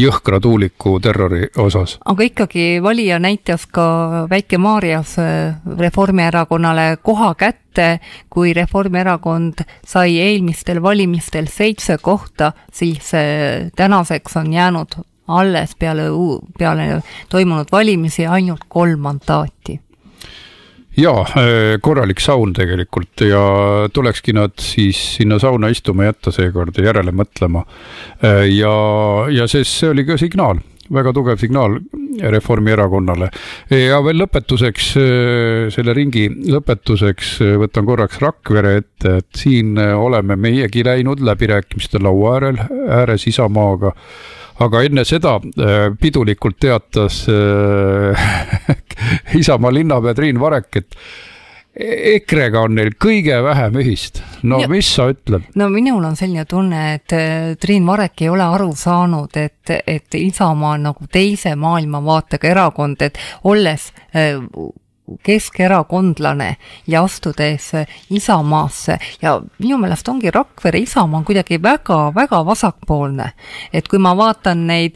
S2: jõhkra tuuliku terrori osas. Aga
S3: ikkagi valija näitas ka Väike-Maarjas Reformierakonnale koha kätte, kui Reformierakond sai eelmistel valimistel 7 kohta, siis tänaseks on jäänud alles peale toimunud valimisi ainult 3 mandaati.
S2: Jaa, korralik saun tegelikult ja tulekski nad siis sinna sauna istuma jätta seekord ja järele mõtlema. Ja see oli ka signaal, väga tugev signaal Reformierakonnale. Ja veel lõpetuseks, selle ringi lõpetuseks võtan korraks Rakvere ette, et siin oleme meiegi läinud läbirääkimiste laua ääres Isamaaga. Aga enne seda pidulikult teatas Isamaa linnapea Triin Varek, et EKRE-ga on neil kõige vähem ühist. No ja, mis sa ütled?
S3: No minul on selline tunne, et Triin Varek ei ole aru saanud, et Isamaa on nagu teise maailmavaatega erakond, et olles keskerakondlane ja astudes Isamaasse ja minu meelest ongi Rakvere Isamaa on kuidagi väga vasakpoolne, et kui ma vaatan neid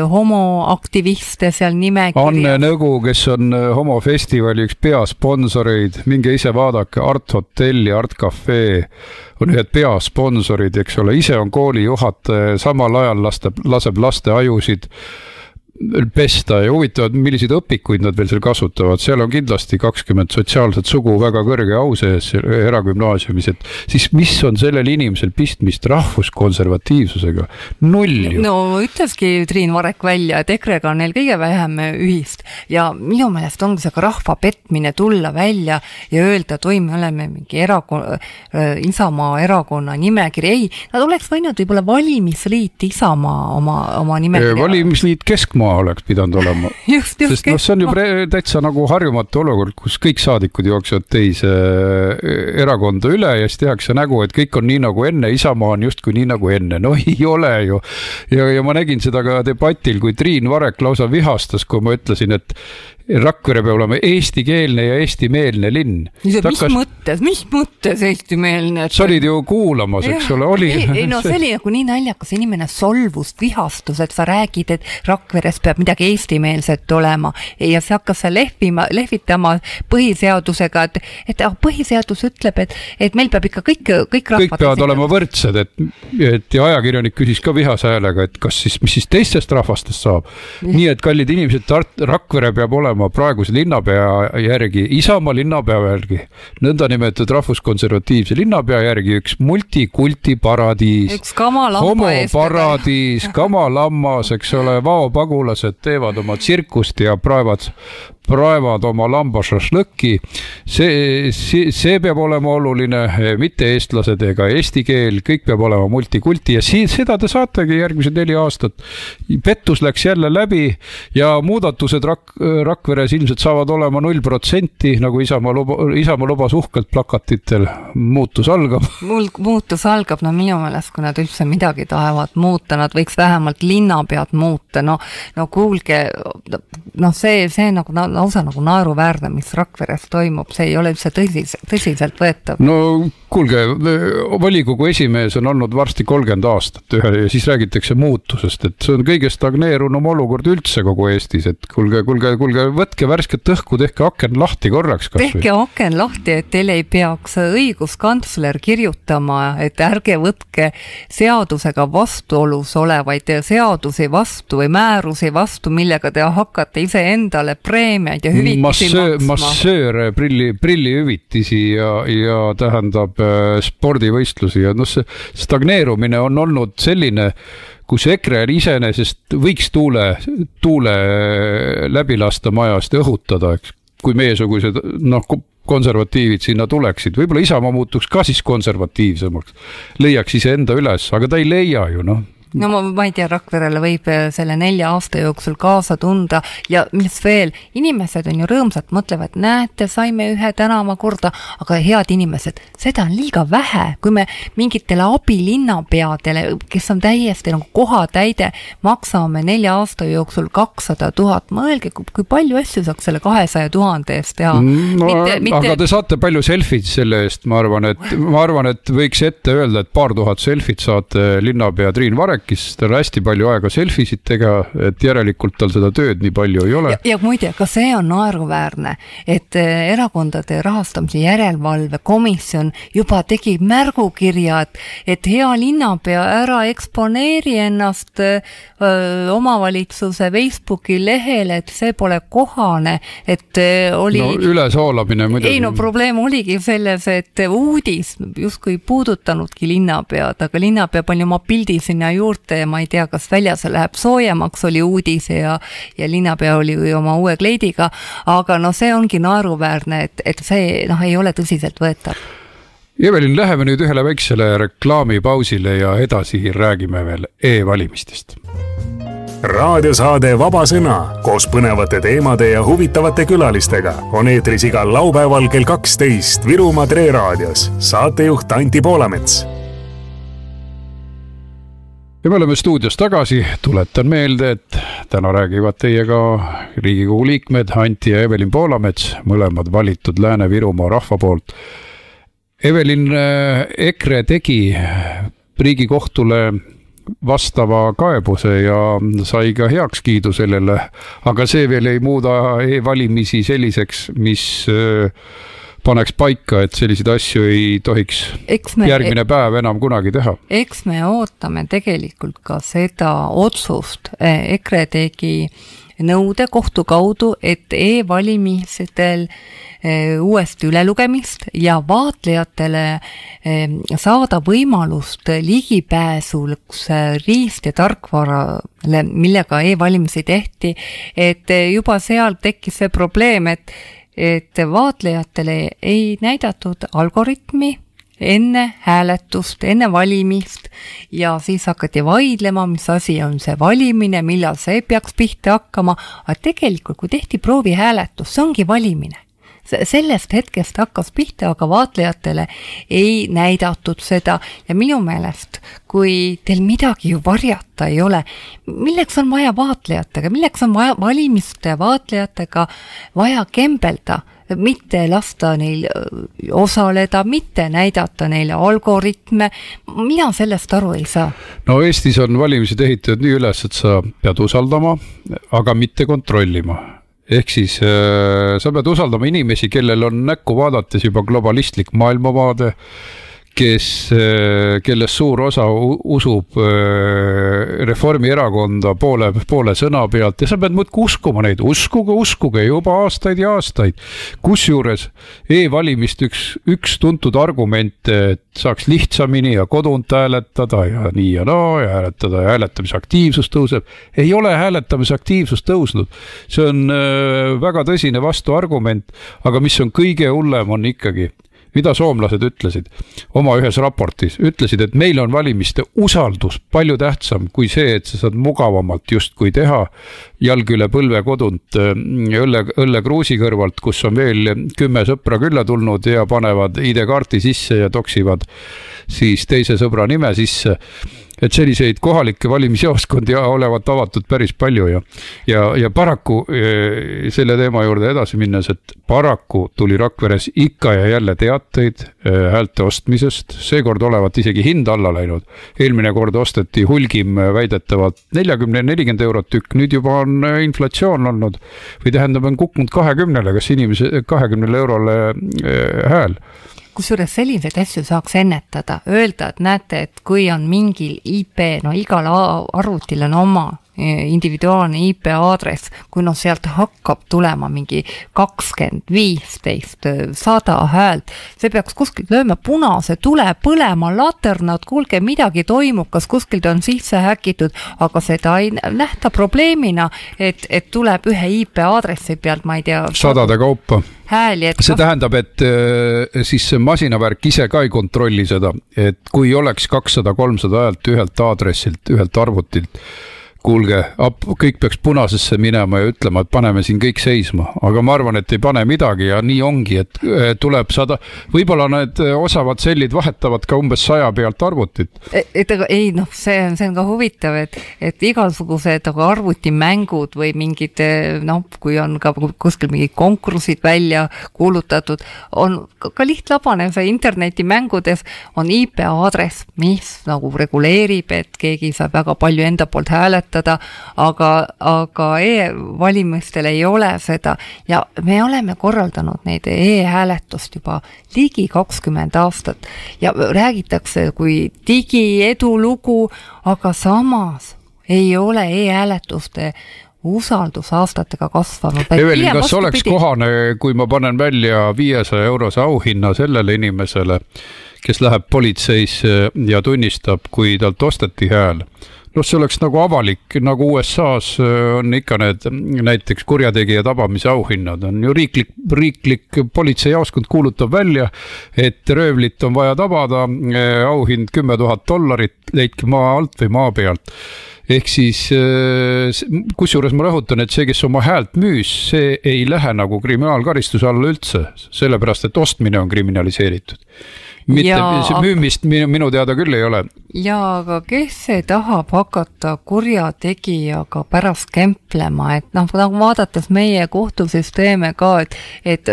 S3: homoaktiviste seal nimekirjas.
S2: Anne Nõgu, kes on homofestivali üks peasponsoreid, minge ise vaadake, Art Hotelli, Art Cafe on ühed peasponsorid, eks ole, ise on kooli juhataja, samal ajal laseb laste ajusid pesta ja huvitavad, milliseid õpikuid nad veel seal kasutavad, seal on kindlasti 20 sotsiaalset sugu väga kõrge au sees eragümnaasiumis, et siis mis on sellel inimesel pistmist rahvuskonservatiivsusega? Null ju.
S3: No ütleski Triin Varek välja, et EKRE-ga on neil kõige vähem ühist ja minu meelest ongi see ka rahva petmine tulla välja ja öelda, et oi, me oleme mingi Isamaa erakonna nimekiri. Ei, nad oleks võinud võib-olla valimisliit Isamaa oma nimekiri.
S2: Valimisliit Keskmaa oleks pidanud olema.
S3: Just
S2: sest see on ju täitsa nagu harjumatu olukord, kus kõik saadikud jooksvad teise erakonda üle ja siis tehakse nägu, et kõik on nii nagu enne, Isamaa on justkui nii nagu enne. No ei ole ju. Ja ma nägin seda ka debatil, kui Triin Varek lausa vihastas, kui ma ütlesin, et Rakvere peab olema eestikeelne ja eestimeelne linn.
S3: Mis mõttes eestimeelne?
S2: Sa olid ju kuulamas, eks ole?
S3: Ei, no see oli nagu nii naljakas, inimene solvust, vihastus, et sa räägid, et Rakveres peab midagi eestimeelset olema ja see hakkas lehvitama põhiseadusega, et põhiseadus ütleb, et meil peab ikka kõik rahvad...
S2: Kõik peavad olema võrdsed, et ja ajakirjanik küsis ka vihase häälega, et mis siis teistest rahvastest saab. Nii, et kallid inimesed, Rakvere peab olema praeguse linnapea järgi, Isamaa linnapea järgi, nõndanimetatud rahvuskonservatiivse linnapea järgi üks multikulti paradiis, homoparadiis, kamalammas, eks ole, vaopagulased teevad oma tsirkust ja praevad oma lambašašlõkki. See peab olema oluline, mitte eestlased ega eesti keel, kõik peab olema multikulti ja seda te saategi järgmised 4 aastat. Pettus läks jälle läbi ja muudatused Rakveres ilmselt saavad olema 0%, nagu Isamaa lubas uhkelt plakatitel. Muutus algab.
S3: Muutus algab, no minu meelest, kui nad üldse midagi tahavad muuta, nad võiks vähemalt linnapead muuta. No kuulge, see nagu lausa nagu naeruväärne, mis Rakveres toimub, see ei ole üldse tõsiselt võetav.
S2: No kuulge, volikogu esimees on olnud varsti 30 aastat ja siis räägitakse muutusest, et see on kõige stagneerunum olukord üldse kogu Eestis, et kuulge, võtke värsket õhku, tehke aken lahti korraks.
S3: Tehke aken lahti, et teil ei peaks õiguskantsler kirjutama, et ärge võtke seadusega vastuolus olevaid seadusi vastu või määrusi vastu, millega te hakkate ise endale preemiaid ja hüvitisi maksma.
S2: Massööre, prillihüvitisi ja tähendab spordivõistlusi ja see stagneerumine on olnud selline, kus EKRE iseenesest võiks tuule läbi lasta majast ja õhutada, eks, kui meiesugused konservatiivid sinna tuleksid. Võib-olla Isamaa muutuks ka siis konservatiivsemaks, leiaks ise enda üles, aga ta ei leia ju,
S3: No ma ei tea, Rakverele võib selle 4 aasta jooksul kaasa tunda ja mis veel, inimesed on ju rõõmsad, mõtlevad, näete, saime ühe tänava korda, aga head inimesed, seda on liiga vähe, kui me mingitele abilinnapeadele, kes on täiesti nagu kohatäide, maksame 4 aasta jooksul 200 000, mõelge, kui palju asju saaks selle 200 000 eest teha.
S2: Aga te saate palju selfid selle eest, ma arvan, et võiks ette öelda, et paar tuhat selfit saate linnapea Triin Varek, kes tal hästi palju aega selfisid tega, et järelikult tal seda tööd nii palju ei ole.
S3: Ja muide, ka see on naeruväärne, et erakondade rahastamise järelevalve komisjon juba tegi märgukirja, et hea linnapea ära eksponeeri ennast omavalitsuse Facebooki lehel, et see pole kohane, et oli...
S2: ülesoolamine muidugi.
S3: Ei, probleem oligi selles, et uudis justkui puudutanudki linnapead, aga linnapea pani oma pildi sinna juurde ja ma ei tea, kas väljas läheb soojemaks, oli uudis ja linnapea oli oma uue kleidiga, aga see ongi naeruväärne, et see ei ole tõsiselt võetav.
S2: Evelin, läheme nüüd ühele väiksele reklaamipausile ja edasi räägime veel e-valimistest.
S1: Raadiosaade Vaba Sõna koos põnevate teemade ja huvitavate külalistega on eetris igal laupäeval kell 12 Virumaa Tre raadios. Saatejuht Anti Poolamets.
S2: Ja me oleme stuudios tagasi, tuletan meelde, et täna räägivad teiega Riigikogu liikmed Anti ja Evelin Poolamets, mõlemad valitud Lääne-Virumaa rahva poolt. Evelin, EKRE tegi Riigikohtule vastava kaebuse ja sai ka heakskiidu sellele, aga see veel ei muuda e-valimisi selliseks, mis paneks paika, et selliseid asju ei tohiks järgmine päev enam kunagi teha.
S3: Eks me ootame tegelikult ka seda otsust. EKRE tegi nõude kohtu kaudu, et e-valimistel uuesti ülelugemist ja vaatlejatele saada võimalust ligipääsuks riist- ja tarkvarale, millega e-valimisi tehti, et juba seal tekkis see probleem, et vaatlejatele ei näidatud algoritmi enne hääletust, enne valimist ja siis hakati vaidlema, mis asi on see valimine, millal see peaks pihta hakkama, aga tegelikult, kui tehti proovihääletus, see ongi valimine. Sellest hetkest hakkas pihta, aga vaatlejatele ei näidatud seda ja minu meelest, kui teil midagi ju varjata ei ole, milleks on vaja vaatlejatega, milleks on vaja valimiste vaatlejatega vaja kembelda, mitte lasta neil osaleda, mitte näidata neile algoritme. Mina sellest aru ei saa.
S2: No Eestis on valimised ehitatud nii üles, et sa pead usaldama, aga mitte kontrollima. Ehk siis sa pead usaldama inimesi, kellel on näkku vaadates juba globalistlik maailmavaade, kelles suur osa usub Reformierakonda poole sõna pealt ja sa pead muudkui uskuma neid, uskuge juba aastaid ja aastaid. Kusjuures e-valimist üks tuntud argument, et saaks lihtsamini ja kodunt hääletada ja nii ja naa ja hääletada ja hääletamise aktiivsus tõuseb. Ei ole hääletamise aktiivsus tõusnud. See on väga tõsine vastuargument, aga mis on kõige hullem on ikkagi, mida soomlased ütlesid oma ühes raportis, ütlesid, et meil on valimiste usaldus palju tähtsam kui see, et sa saad mugavamalt justkui teha jalg üle põlve kodunt õlle kruusi kõrvalt, kus on veel 10 sõpra külla tulnud ja panevad ID-kaarti sisse ja toksivad siis teise sõbra nime sisse. Et selliseid kohalikke valimisjaoskondi olevat avatud päris palju ja paraku selle teema juurde edasi minnes, et paraku tuli Rakveres ikka ja jälle teateid häälte ostmisest, seekord olevat isegi hind alla läinud. Eelmine kord osteti hulgim väidetavalt 40 eurot tükk, nüüd juba on inflatsioon olnud või tähendab on kukkunud 20, kas inimese 20 eurole hääl.
S3: Kusjuures selliseid asju saaks ennetada, öelda, et näete, et kui on mingil IP, no igal arvutil on oma individuaalne IP aadress, kui sealt hakkab tulema mingi 20, 15, 100 häält, see peaks kuskilt lööma punase tule põlema laternad, kuulge, midagi toimub, kas kuskilt on sisse häkitud, aga seda ei nähta probleemina, et tuleb ühe IP aadressi pealt, ma ei tea,
S2: sadade kaupa
S3: hääli.
S2: See tähendab, et siis see masinavärk ise ka ei kontrolli seda, et kui oleks 200-300 häält ühelt aadressilt, ühelt arvutilt, kuulge, kõik peaks punasesse minema ja ütlema, et paneme siin kõik seisma, aga ma arvan, et ei pane midagi ja nii ongi, et tuleb 100, võib-olla need osavad sellid vahetavad ka umbes 100 pealt arvutit.
S3: Ei, see on ka huvitav, et igasugused arvutimängud või mingid, kui on ka kuskil mingid konkursid välja kuulutatud, on ka lihtlabane, see internetimängudes on IP aadress, mis nagu reguleerib, et keegi saab väga palju enda poolt hääletada, aga e-valimistel ei ole seda ja me oleme korraldanud neid e-hääletust juba ligi 20 aastat ja räägitakse kui digiedulugu, aga samas ei ole e-hääletuste usaldus aastatega kasvanud.
S2: Evelin, kas oleks kohane, kui ma panen välja 500 eurose auhinna sellele inimesele, kes läheb politseisse ja tunnistab, kui talt osteti hääl? See oleks nagu avalik, nagu USA-s on ikka need näiteks kurjategija tabamise auhinnad. On ju riiklik politseijaoskond kuulutab välja, et röövlit on vaja tabada, auhind $10,000, leidke maa alt või maa pealt. Ehk siis, kusjuures ma rõhutan, et see, kes oma häält müüs, see ei lähe nagu kriminaalkaristuse alla üldse, sellepärast, et ostmine on kriminaliseeritud. Mitte müümist minu teada küll ei ole.
S3: ja aga kes tahab hakata kurjategijaga pärast kemplema, et noh, nagu vaadates meie kohtusüsteeme ka, et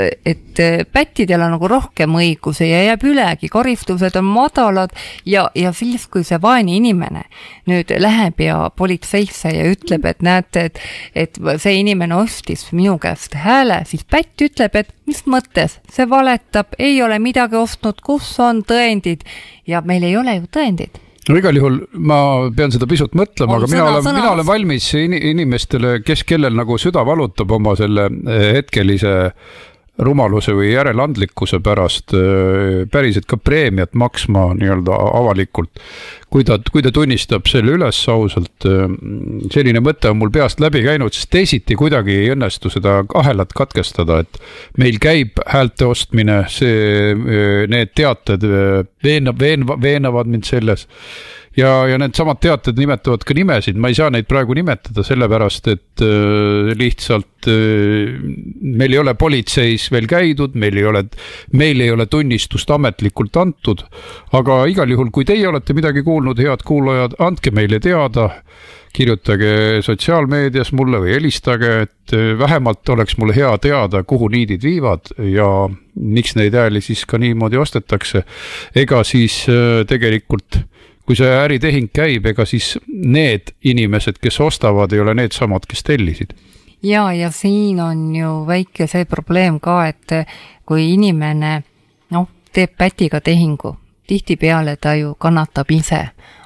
S3: pättidel on nagu rohkem õigusi ja jääb ülegi, karistused on madalad ja siis, kui see vaene inimene nüüd läheb ja politseisse ja ütleb, et näete, et see inimene ostis minu käest hääle, siis pätt ütleb, et mis mõttes, see valetab, ei ole midagi ostnud, kus on tõendid ja meil ei ole ju tõendid.
S2: No igal juhul ma pean seda pisut mõtlema, aga mina olen valmis inimestele, kellel nagu süda valutab oma selle hetkelise rumaluse või järeleandlikkuse pärast päriselt ka preemiat maksma nii-öelda avalikult. Kui ta tunnistab selle üles ausalt, selline mõte on mul peast läbi käinud, sest teisiti kuidagi ei õnnestu seda ahelat katkestada, et meil käib häälte ostmine, need teated veenavad mind selles. Ja need samad teated nimetavad ka nimesid, ma ei saa neid praegu nimetada sellepärast, et lihtsalt meil ei ole politseis veel käidud, meil ei ole tunnistust ametlikult antud, aga igal juhul, kui teie olete midagi kuulnud, head kuulajad, andke meile teada, kirjutage sotsiaalmeedias mulle või helistage, et vähemalt oleks mulle hea teada, kuhu niidid viivad ja miks neid hääli siis ka niimoodi ostetakse. Ega siis tegelikult kui see äritehing käib, ega siis need inimesed, kes ostavad, ei ole need samad, kes tellisid.
S3: Ja siin on ju väike see probleem ka, et kui inimene teeb pätiga tehingu, tihtipeale ta ju kannatab ise,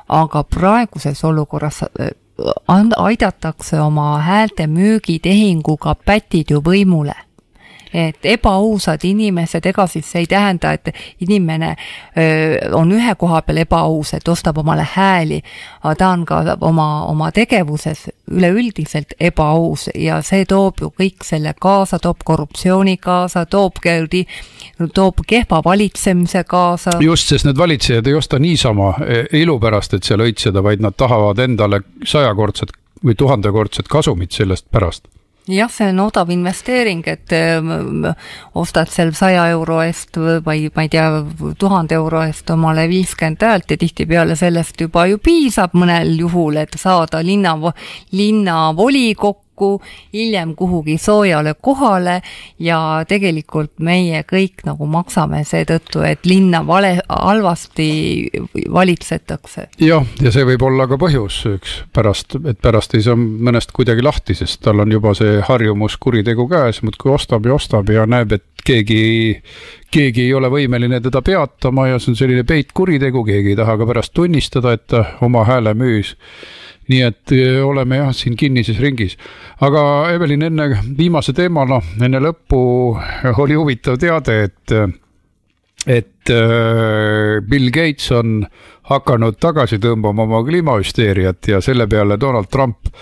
S3: aga praeguses olukorras aidatakse oma häälte müügitehinguga pätid ju võimule. Et ebaausad inimesed, ega siis ei tähenda, et inimene on ühe koha peal ebaaus, et ostab omale hääli, aga ta on ka oma tegevuses üleüldiselt ebaaus ja see toob ju kõik selle kaasa, toob korruptsiooni kaasa, toob kehva valitsemise kaasa. Just, sest need valitsejad ei osta niisama ilu pärast, et seal õitseda, vaid nad tahavad endale 100-kordset või 1000-kordset kasumit sellest pärast. Jah, see on odav investeering, et ostad seal 100 euro eest või ma ei tea, 1000 euro eest omale 50 häält ja tihtipeale sellest juba ju piisab mõnel juhul, et saada linna volikokku, hiljem kuhugi soojale kohale ja tegelikult meie kõik nagu maksame seetõttu, et linna halvasti valitsetakse. Ja see võib olla ka põhjus, et pärast ei saa mõnest kuidagi lahti, sest tal on juba see harjumus kuritegu käes, muudkui ostab ja näeb, et keegi ei ole võimeline teda peatama ja see on selline peitkuritegu, keegi ei taha ka pärast tunnistada, et ta oma hääle müüs. Nii et oleme siin kinnises ringis. Aga Evelin, enne viimase teemana, enne lõppu oli huvitav teade, et Bill Gates on hakanud tagasi tõmbama oma kliimahüsteeriat ja selle peale Donald Trump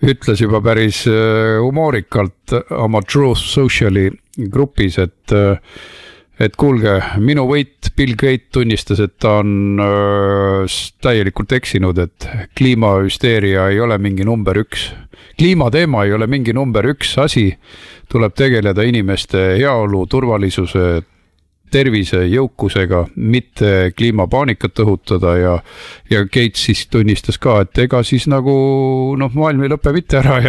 S3: ütles juba päris humoorikalt oma Truth Sociali grupis, et kuulge, minu võit, Bill Gates tunnistas, et ta on täielikult eksinud, et kliimahüsteeria ei ole mingi number 1. Kliimateema ei ole mingi number 1 asi, tuleb tegeleda inimeste heaolu, turvalisuse, tervise, jõukusega, mitte kliimapaanikat õhutada ja Gates siis tunnistas ka, et ega siis nagu maailm ei lõpe mitte ära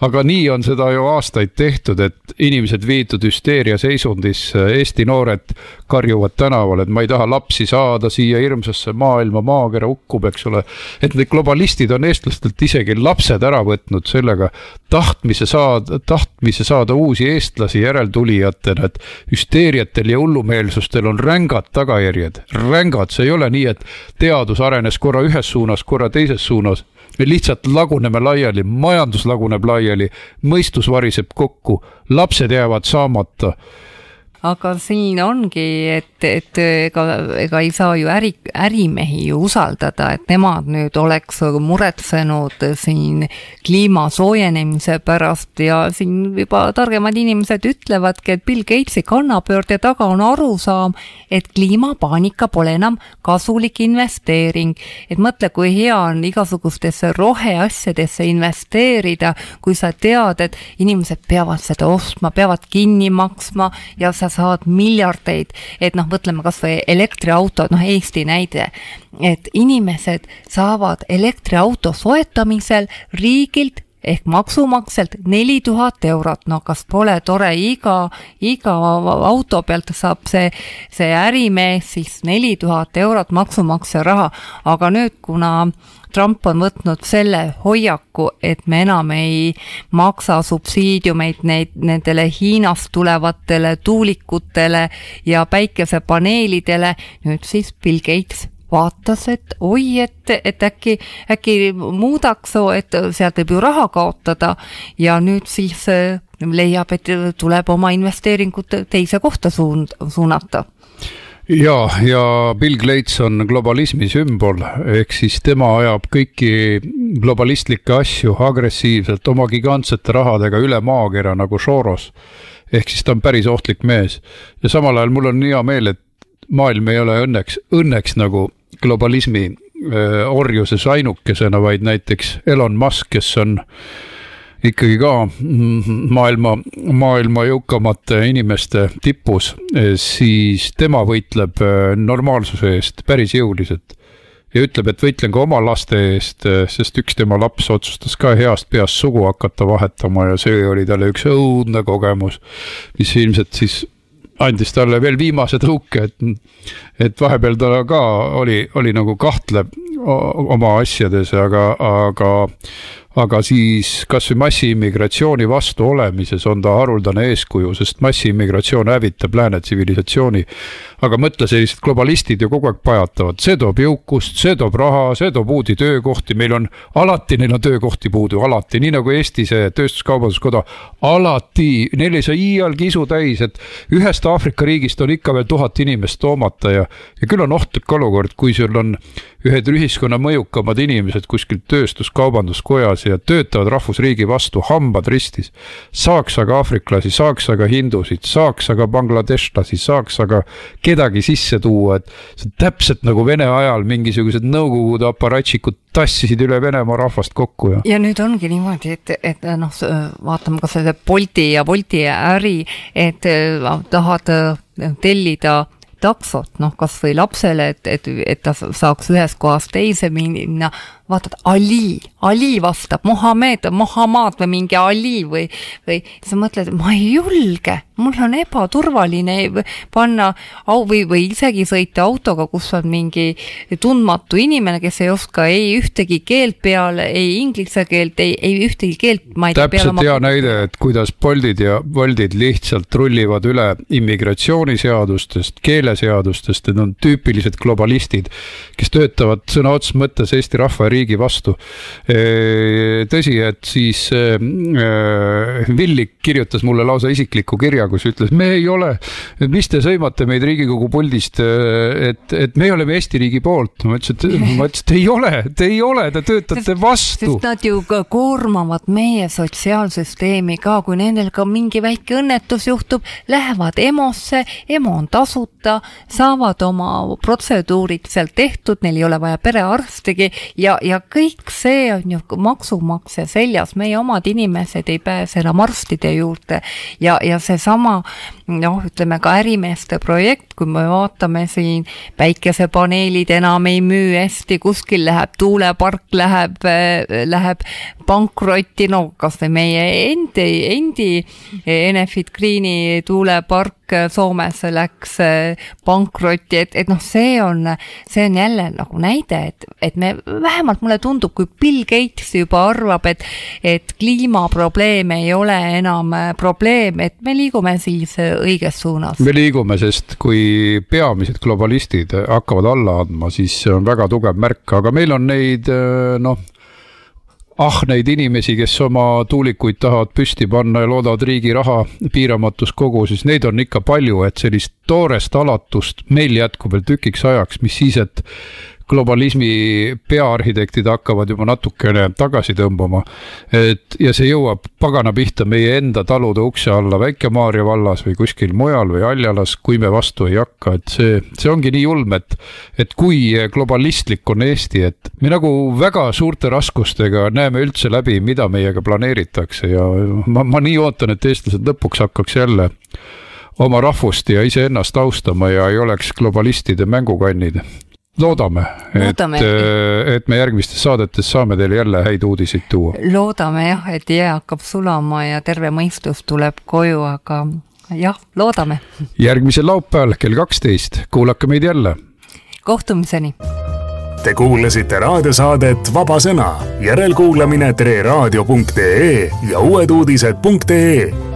S3: aga nii on seda ju aastaid tehtud, et inimesed viidud hüsteeria seisundis, Eesti noored karjuvad tänaval, et ma ei taha lapsi saada siia hirmsasse maailma, maakera hukkub, eks ole. Et need globalistid on eestlastelt isegi lapsed ära võtnud sellega tahtmise saada uusi eestlasi järeltulijatena, et hüsteeriatel ja hullumeelsustel on rängad tagajärjed. Rängad, see ei ole nii, et teadus arenes korra ühes suunas, korra teises suunas. Me lihtsalt laguneme laiali, majandus laguneb laiali, mõistus variseb kokku, lapsed jäävad saamata. Aga siin ongi, et ega ei saa ju ärimehi ju usaldada, et nemad nüüd oleks muretsenud siin kliima soojenemise pärast ja siin juba targemad inimesed ütlevadki, et Bill Gatesi kannapöörde taga on arusaam, et kliimapaanika pole enam kasulik investeering. Et mõtle, kui hea on igasugustesse roheasjadesse investeerida, kui sa tead, et inimesed peavad seda ostma, peavad kinni maksma ja sa sa saad miljardeid, et noh, mõtleme kas või elektriautod, noh Eesti näide, et inimesed saavad elektriauto soetamisel riigilt ehk maksumaksjalt 4000 eurot, no kas pole tore, iga auto pealt saab see ärimees siis 4000 eurot maksumaksja raha, aga nüüd, kuna Trump on võtnud selle hoiaku, et me enam ei maksa subsiidiumeid nendele Hiinast tulevatele tuulikutele ja päikesepaneelidele, nüüd siis Bill Gates vaatas, et oi, et äkki muudaks, et sealt võib ju raha kaotada ja nüüd siis leiab, et tuleb oma investeeringut teise kohta suunata.
S2: Ja Bill Gates on globalismi sümbol, ehk siis tema ajab kõiki globalistlikke asju agressiivselt oma gigantsete rahadega üle maakera nagu Soros. Ehk siis ta on päris ohtlik mees. Ja samal ajal mul on hea meel, et maailm ei ole õnneks nagu globalismi orjuses ainukesena, vaid näiteks Elon Musk, kes on ikkagi ka maailma jõukamate inimeste tipus, siis tema võitleb normaalsuse eest päris jõuliselt ja ütleb, et võitlen ka oma laste eest, sest üks tema laps otsustas ka heast peast sugu hakata vahetama ja see oli talle üks õudne kogemus, mis ilmselt siis andis talle veel viimase tõuke, et vahepeal ta ka oli nagu kahtleb oma asjades, aga siis kas või massiimmigratsiooni vastu olemises on ta haruldane eeskuju, sest massiimmigratsioon hävitab lääne tsivilisatsiooni. Aga mõtle, sellised globalistid ju kogu aeg pajatavad, see toob jõukust, see toob raha, see toob uusi töökohti, neil on töökohti puudu, alati, nii nagu Eesti see tööstuskaubanduskoda, alati, neil ei saa iialgi isu täis, et ühest Aafrika riigist on ikka veel 1000 inimest toomata ja küll on ohtlik olukord, kui sul on ühed ühiskonna mõjukamad inimesed kuskil tööstuskaubanduskojas ja töötavad rahvusriigi vastu, hambad ristis. Saaks aga aafriklasi, saaks aga hindusid, saaks aga bangladeshlasi, saaks aga kedagi sisse tuua, et see on täpselt nagu Vene ajal mingisugused nõukogude aparatšikud tassisid üle Venemaa rahvast kokku.
S3: Ja nüüd ongi niimoodi, et noh, vaatame ka selle Bolti ja Wolti äri, et tahad tellida taksot, noh kas või lapsele, et ta saaks ühest kohast teise minna, vaatad, Ali vastab, Mohammed või mingi Ali või sa mõtled, ma ei julge, mul on ebaturvaline panna või isegi sõita autoga, kus on mingi tundmatu inimene, kes ei oska ei ühtegi keelt peale, ei inglise keelt, ei ühtegi keelt, ma ei tea peale.
S2: Täpselt hea näide, et kuidas Boltid ja Woltid lihtsalt rullivad üle immigratsiooniseadustest, keeleseadustest, need on tüüpilised globalistid, kes töötavad sõna otseses mõttes Eesti rahva ja riigi vastu. Tõsi, et siis Villik kirjutas mulle lausa isikliku kirja, kus ütles, me ei ole, mis te sõimate meid Riigikogu puldist, et me oleme Eesti riigi poolt. Ma ütlesin, te ei ole, te töötate vastu.
S3: Sest nad ju koormavad meie sotsiaalsüsteemi ka, kui nendel ka mingi väike õnnetus juhtub, lähevad EMO-sse, EMO on tasuta, saavad oma protseduurid seal tehtud, neil ei ole vaja perearstigi ja kõik see on ju maksumaksja seljas, meie omad inimesed ei pääse enam arstide juurde ja see sama, noh, ütleme ka ärimeeste projekt, kui me vaatame siin, päikesepaneelid enam ei müü hästi, kuskil läheb tuulepark, läheb pankrotti, no kas või meie endi Enefit Greeni tuulepark Soomes läks pankrotti, et noh, see on jälle nagu näide, et me vähemalt mulle tundub, kui Bill Gates juba arvab, et kliimaprobleem ei ole enam probleem, et me liigume siis õiges suunas.
S2: Me liigume, sest kui peamised globalistid hakkavad alla andma, siis see on väga tugev märk, aga meil on neid, neid inimesi, kes oma tuulikuid tahavad püsti panna ja loodavad riigi raha piiramatus koguses, neid on ikka palju, et sellist toorest alatust meil jätkub veel tükiks ajaks, mis siis, et globalismi peaarhitektid hakkavad juba natukene tagasi tõmbama. Ja see jõuab pagana pihta meie enda talude ukse alla Väike-Maarja vallas või kuskil mujal või Aljalas, kui me vastu ei hakka. Et see ongi nii julm, et kui globalistlik on Eesti, et me nagu väga suurte raskustega näeme üldse läbi, mida meiega planeeritakse ja ma nii ootan, et eestlased lõpuks hakkaks jälle oma rahvust ja iseennast austama ja ei oleks globalistide mängukannid. Loodame, et me järgmistes saadetes saame teile jälle häid uudiseid tuua.
S3: Loodame jah, et jää hakkab sulama ja terve mõistus tuleb koju, aga jah, loodame.
S2: Järgmisel laupäeval kell 12. Kuulake meid jälle.
S3: Kohtumiseni.
S1: Te kuulasite raadiosaadet Vaba Sõna. Järelkuulamine treraadio.ee ja uueduudised.ee.